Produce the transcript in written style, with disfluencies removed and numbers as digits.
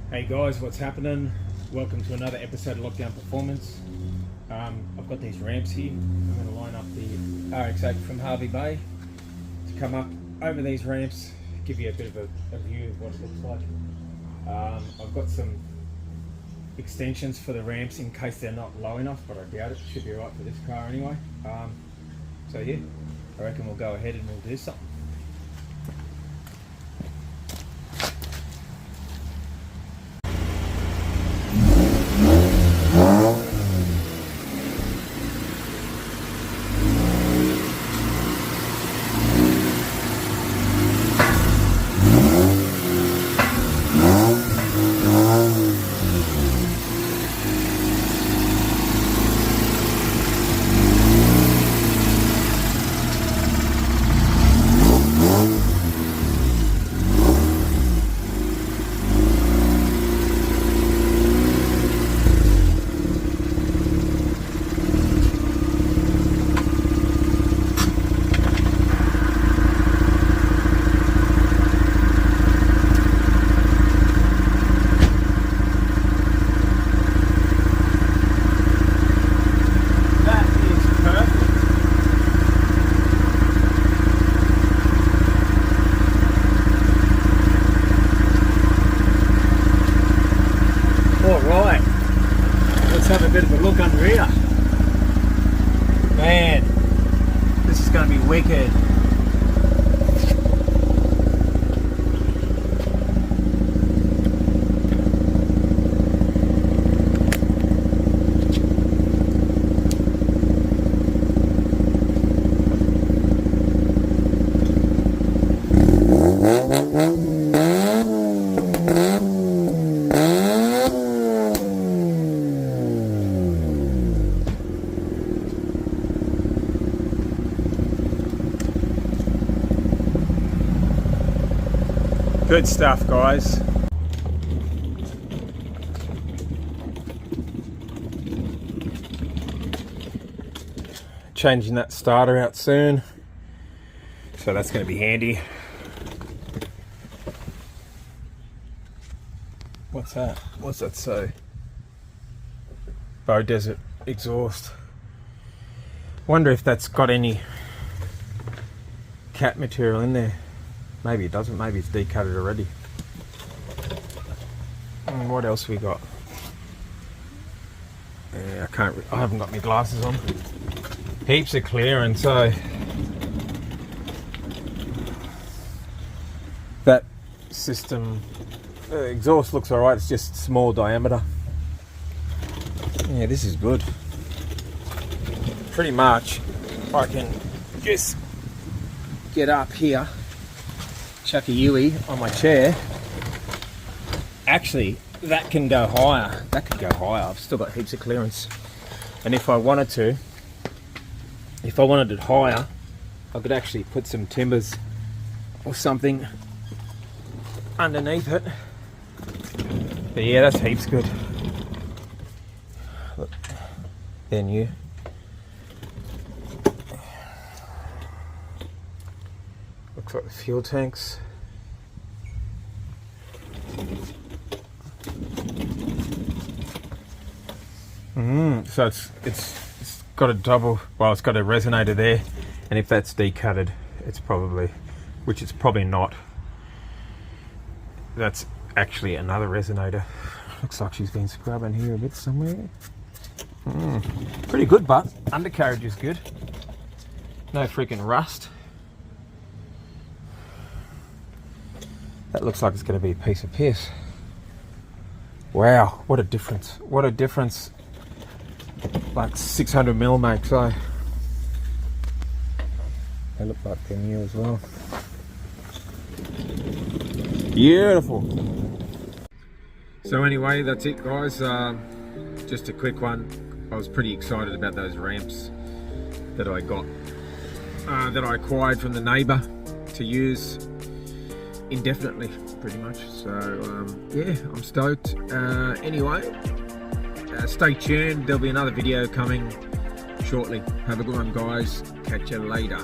Hey guys, what's happening? Welcome to another episode of Lockdown Performance. I've got these ramps here. I'm going to line up the Rx8 from Harvey Bay to come up over these ramps, give you a bit of a view of what it looks like. I've got some extensions for the ramps in case they're not low enough, but I doubt it. Should be right for this car anyway. So yeah, I reckon we'll go ahead and we'll do something. Alright, let's have a bit of a look under here. Man, this is going to be wicked. Good stuff, guys. Changing that starter out soon, so that's going to be handy. What's that? What's that say? Bow Desert exhaust. Wonder if that's got any cat material in there. Maybe it doesn't, maybe it's decutted already. And what else we got? Yeah, I haven't got my glasses on. Heaps of clearance, so that system, exhaust looks alright, it's just small diameter. Yeah, this is good. Pretty much I can just get up here, chuck a Yui on my chair. Actually, that can go higher. That could go higher. I've still got heaps of clearance. And if I wanted it higher, I could actually put some timbers or something underneath it. But yeah, that's heaps good. Look, they're new. Looks like the fuel tanks. So it's got a double, well, it's got a resonator there, and if that's decutted, it's probably, which it's probably not, that's actually another resonator. Looks like she's been scrubbing here a bit somewhere. Pretty good, but undercarriage is good. No freaking rust. That looks like it's going to be a piece of piss. Wow, what a difference. What a difference like 600mm makes, eh? They look like they're new as well. Beautiful. So anyway, that's it, guys. Just a quick one. I was pretty excited about those ramps that I got, that I acquired from the neighbour to use indefinitely, pretty much. So yeah, I'm stoked. Anyway, stay tuned, there'll be another video coming shortly. Have a good one, guys. Catch you later.